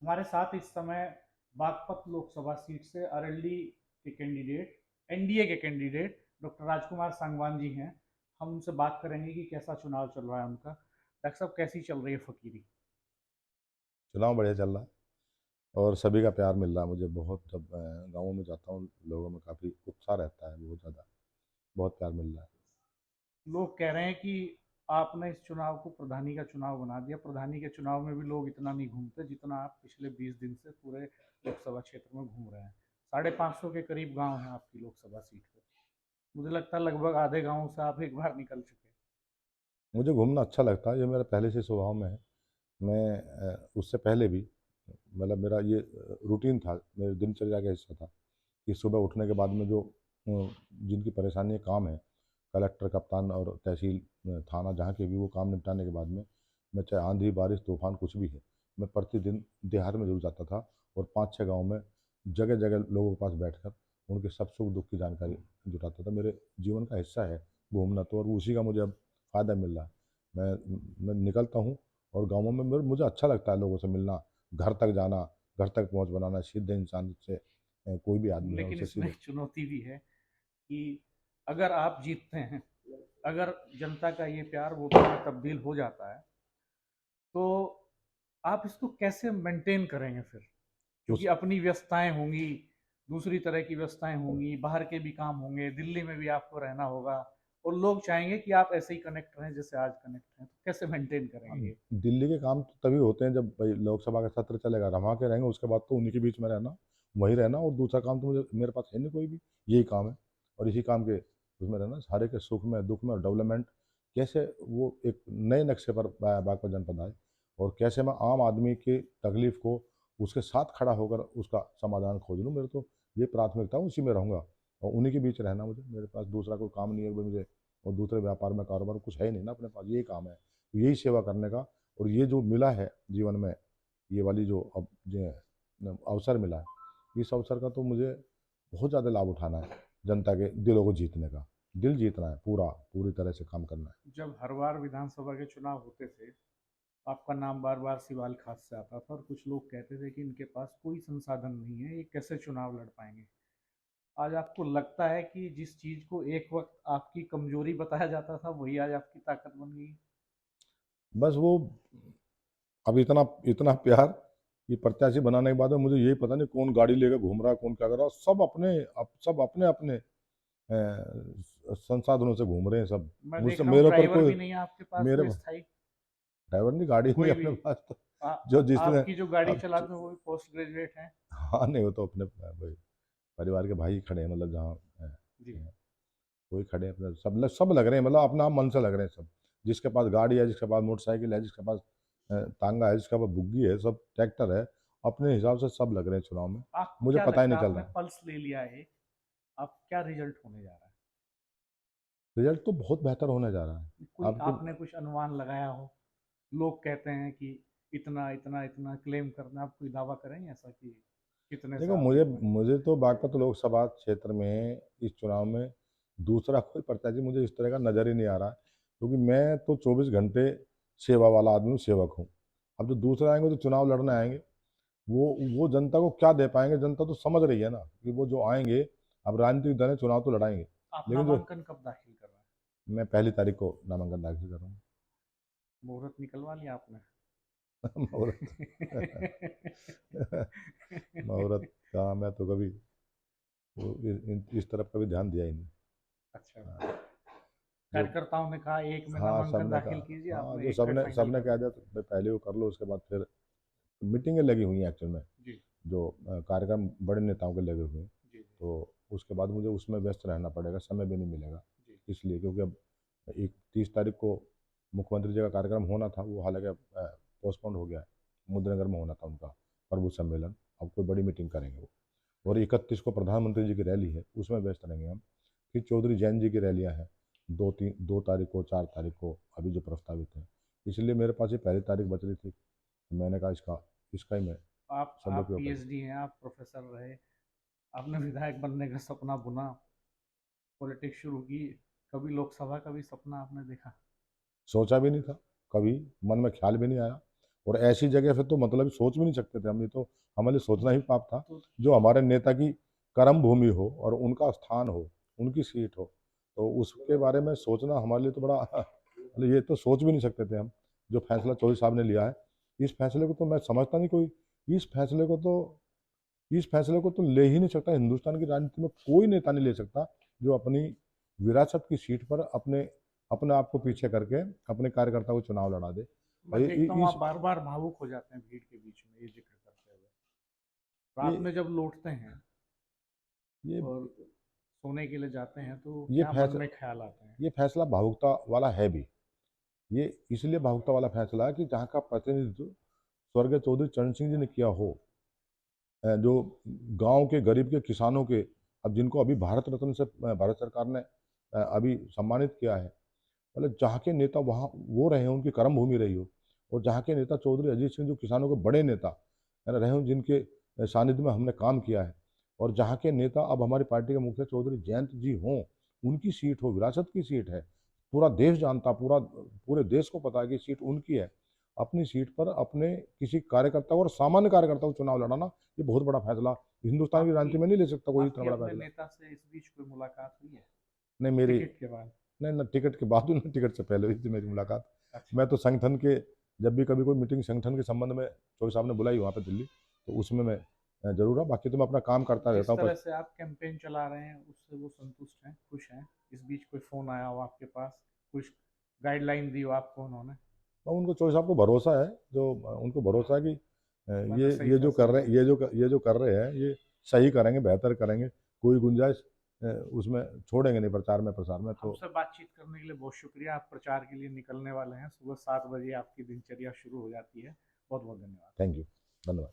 हमारे साथ इस समय बागपत लोकसभा सीट से अरवली के कैंडिडेट, एनडीए के कैंडिडेट डॉक्टर राजकुमार सांगवान जी हैं। हम उनसे बात करेंगे कि कैसा चुनाव चल रहा है उनका। डॉक्टर साहब, कैसी चल रही है फकीरी? चुनाव बढ़िया चल रहा है और सभी का प्यार मिल रहा है मुझे बहुत। जब मैं गाँवों में जाता हूँ लोगों में काफ़ी उत्साह रहता है, बहुत ज़्यादा, बहुत प्यार मिल रहा है। लोग कह रहे हैं कि आपने इस चुनाव को प्रधानी का चुनाव बना दिया। प्रधानी के चुनाव में भी लोग इतना नहीं घूमते जितना आप पिछले 20 दिन से पूरे लोकसभा क्षेत्र में घूम रहे हैं। 550 के करीब गांव हैं आपकी लोकसभा सीट पे। मुझे लगता है लगभग आधे गांव से आप एक बार निकल चुके हैं। मुझे घूमना अच्छा लगता है, ये मेरा पहले से स्वभाव में है। मैं उससे पहले भी, मतलब मेरा ये रूटीन था, मेरे दिनचर्या का हिस्सा था कि सुबह उठने के बाद में जो जिनकी परेशानी काम है, कलेक्टर, कप्तान और तहसील, थाना, जहाँ के भी वो काम निपटाने के बाद में मैं, चाहे आंधी बारिश तूफान कुछ भी है, मैं प्रतिदिन देहात में जरूर जाता था और 5-6 गांव में जगह जगह लोगों के पास बैठकर उनके सब सुख दुख की जानकारी जुटाता था। मेरे जीवन का हिस्सा है घूमना तो, और उसी का मुझे अब फ़ायदा मिल रहा है। मैं निकलता हूँ और गाँवों में मुझे अच्छा लगता है लोगों से मिलना, घर तक जाना, घर तक पहुँच बनाना, सीधे इंसान से कोई भी आदमी है लेकिन उससे इसमें सीधे। एक चुनौती भी है कि अगर आप जीतते हैं, अगर जनता का ये प्यार वोटों में तब्दील हो जाता है, तो आप इसको कैसे मेंटेन करेंगे फिर? क्योंकि उस अपनी व्यस्तताएं होंगी, दूसरी तरह की व्यस्तताएं होंगी, बाहर के भी काम होंगे, दिल्ली में भी आपको रहना होगा, और लोग चाहेंगे कि आप ऐसे ही कनेक्ट रहें जैसे आज कनेक्ट हैं। तो कैसे मेंटेन करेंगे ये? दिल्ली के काम तो तभी होते हैं जब भाई लोकसभा का सत्र चलेगा, रमा के रहेंगे, उसके बाद तो उन्हीं के बीच में रहना, वहीं रहना, और दूसरा काम तो मुझे, मेरे पास है नहीं कोई भी, यही काम है। और इसी काम के उसमें रहना, सारे के सुख में दुख में और डेवलपमेंट, कैसे वो एक नए नक्शे पर बागपत जनपद आए, और कैसे मैं आम आदमी की तकलीफ को उसके साथ खड़ा होकर उसका समाधान खोज लूँ। मेरे तो ये प्राथमिकता है, उसी में रहूँगा और उन्हीं के बीच रहना मुझे। मेरे पास दूसरा कोई काम नहीं है भाई मुझे, और दूसरे व्यापार में कारोबार कुछ है ही नहीं ना अपने पास, यही काम है, तो यही सेवा करने का। और ये जो मिला है जीवन में, ये वाली जो अब जो अवसर मिला है, इस अवसर का तो मुझे बहुत ज़्यादा लाभ उठाना है, जनता के दिलों को जीतने का, दिल जीतना है, पूरा पूरी तरह से काम करना है। जब हर बार विधानसभा के चुनाव होते थे, आपका नाम बार बार सिवाल खास से आता था और कुछ लोग कहते थे कि इनके पास कोई संसाधन नहीं है, ये कैसे चुनाव लड़ पाएंगे। आज आपको लगता है कि जिस चीज को एक वक्त आपकी कमजोरी बताया जाता था, वही आज आपकी ताकत बन गई? बस वो, अब इतना इतना प्यार, ये प्रत्याशी बनाने के बाद में मुझे यही पता नहीं कौन गाड़ी लेकर घूम रहा है, कौन क्या कर रहा है, सब अपने अपने संसाधनों से घूम रहे हैं सब। मैं मुझसे देख रहा हूँ मेरे ऊपर ड्राइवर कोई, भी नहीं है आपके पास मेरे कोई स्थायी। ड्राइवर नहीं, गाड़ी नहीं कोई भी अपने पास तो, आ, जो जिसने, आपकी जो गाड़ी अब चलाते हैं वो भी पोस्ट ग्रेजुएट हैं? हाँ नहीं, वो तो अपने भाई परिवार के भाई खड़े हैं, मतलब जहाँ जी। वही खड़े हैं अपने, सब लग रहे हैं, मतलब अपना मन से लग रहे हैं सब। जिसके पास गाड़ी है, जिसके पास मोटरसाइकिल है, जिसके पास तांगा है, जिसके पास बुग्गी है, सब ट्रैक्टर है, अपने हिसाब से सब लग रहे हैं चुनाव में। आपको मुझे क्या पता ही लगता नहीं है, चल आपने रहा। पल्स ले लिया है, अब क्या रिजल्ट होने जा रहा रिजल्ट तो बहुत बेहतर होने जा रहा है। है? कोई आपको, आपने कुछ अनुमान लगाया हो? लोग कहते हैं कि इतना इतना इतना क्लेम करना, आप कोई दावा करेंगे ऐसा कि कितने से देखो, आप मुझे जीत पाएंगे? मुझे तो बागपत लोकसभा क्षेत्र में इस चुनाव में दूसरा कोई प्रत्याशी मुझे इस तरह का नज़र ही नहीं आ रहा है, क्योंकि मैं तो 24 घंटे सेवा वाला आदमी हूँ, सेवक हूँ। अब जो दूसरे आएंगे तो चुनाव लड़ने आएंगे, वो जनता को क्या दे पाएंगे? जनता तो समझ रही है ना कि वो जो आएंगे, अब राजनीतिक दल है, चुनाव तो लड़ाएंगे, आप लेकिन जो, नामांकन कब दाखिल कर रहे हैं? मैं 1 तारीख को नामांकन दाखिल करूँगा। मुहूर्त निकलवा लिया आपने? मुहूर्त मुहूर्त का मैं तो कभी इस तरफ कभी ध्यान दिया ही नहीं। अच्छा। हाँ, जो, कार्यकर्ताओं ने कहा एक में हाँ नामांकन सबने दाखिल कहा, कीजिए, हाँ आपने जो एक पे सबने फाइनल सबने कर कह दिया। दिया तो भाई पहले वो कर लो, उसके बाद फिर मीटिंगें लगी हुई हैं एक्चुअल में, जी। जो कार्यक्रम बड़े नेताओं के लगे हुए हैं, जी। तो उसके बाद मुझे उसमें व्यस्त रहना पड़ेगा, समय भी नहीं मिलेगा। जी। इसलिए, क्योंकि अब 30 तारीख को मुख्यमंत्री जी का कार्यक्रम होना था, वो हालांकि पोस्टपोन हो गया है। मुद्रानगर में होना था उनका प्रभु सम्मेलन, अब कोई बड़ी मीटिंग करेंगे वो। और 31 को प्रधानमंत्री जी की रैली है, उसमें व्यस्त रहेंगे हम। फिर चौधरी जैन जी की रैलियाँ हैं, 2 तारीख को, 4 तारीख को, अभी जो प्रस्तावित है। इसलिए मेरे पास ये 1 तारीख बच रही थी, तो मैंने कहा इसका इसका ही मैं आप सदुपयोग करूँ। पीएचडी हैं, आप प्रोफेसर रहे, आपने विधायक बनने का सपना बुना, पॉलिटिक्स शुरू की, कभी लोकसभा का भी सपना आपने देखा? सोचा भी नहीं था, कभी मन में ख्याल भी नहीं आया। और ऐसी जगह पे तो मतलब सोच भी नहीं सकते थे हम, ये तो हमारे लिए सोचना ही पाप था। तो जो हमारे नेता की कर्म भूमि हो और उनका स्थान हो, उनकी सीट हो, तो उसके बारे में सोचना हमारे लिए तो बड़ा मतलब ये तो सोच भी नहीं सकते थे हम। जो फैसला चौधरी साहब ने लिया है, इस फैसले को तो मैं समझता नहीं कोई इस फैसले को तो इस फैसले को तो ले ही नहीं सकता। हिंदुस्तान की राजनीति में कोई नेता नहीं ले सकता जो अपनी विरासत की सीट पर अपने अपने आप को पीछे करके अपने कार्यकर्ता को चुनाव लड़ा दे। मैं भाई देखता हूँ इस आप बार बार भावुक हो जाते हैं भीड़ के बीच में ये जिक्र करते हुए। ये रात में जब लौटते हैं ये और सोने के लिए जाते हैं तो ये क्या मन फैसला में ख्याल आते हैं? ये फैसला भावुकता वाला है भी। ये इसलिए भावुकता वाला फैसला है कि जहाँ का प्रतिनिधित्व स्वर्गीय चौधरी चरण सिंह जी ने किया हो, जो गांव के गरीब के किसानों के, अब जिनको अभी भारत रत्न से भारत सरकार ने अभी सम्मानित किया है, मतलब जहाँ के नेता वहाँ वो रहे हों, उनकी कर्म भूमि रही हो। और जहाँ के नेता चौधरी अजीत सिंह जो किसानों के बड़े नेता है ना रहे हों, जिनके सानिध्य में हमने काम किया है, और जहाँ के नेता अब हमारी पार्टी के मुखिया चौधरी जयंत जी हों, उनकी सीट हो, विरासत की सीट है, पूरा देश जानता, पूरे देश को पता है कि सीट उनकी है। अपनी सीट पर अपने किसी कार्यकर्ता और सामान्य कार्यकर्ता को चुनाव लड़ाना, ये बहुत बड़ा फैसला हिंदुस्तान की आपकी राजनीति में नहीं ले सकता कोई इतना आपकी बड़ा अपने फैसला। नेता से इस बीच कोई मुलाकात हुई है नहीं मेरी टिकट के बाद? नहीं, ना टिकट के बाद हुई, ना टिकट से पहले हुई थी मेरी मुलाकात। अच्छा। मैं तो संगठन के, जब भी कभी कोई मीटिंग संगठन के संबंध में चौधरी साहब ने बुलाई वहाँ पे दिल्ली, तो उसमें मैं जरूर रहा। बाकी तो मैं अपना काम करता जिस रहता हूँ। तरह से आप कैंपेन चला रहे हैं उससे वो संतुष्ट हैं, खुश हैं? इस बीच कोई फोन आया हो आपके पास, कुछ गाइडलाइन दी हो आपको उन्होंने? और उनको चौधरी साहब को भरोसा है, जो उनको भरोसा है कि मैंने सही ये जो कर फैसला रहे हैं, लिया। ये जो कर रहे हैं, ये सही करेंगे, बेहतर करेंगे। कोई गुंजाइश उसमें छोड़ेंगे नहीं प्रचार में प्रसार में। तो हमसे बातचीत करने के लिए बहुत शुक्रिया। आप प्रचार के लिए निकलने वाले हैं, सुबह 7 बजे आपकी दिनचर्या शुरू हो जाती है। बहुत बहुत धन्यवाद। थैंक यू, धन्यवाद।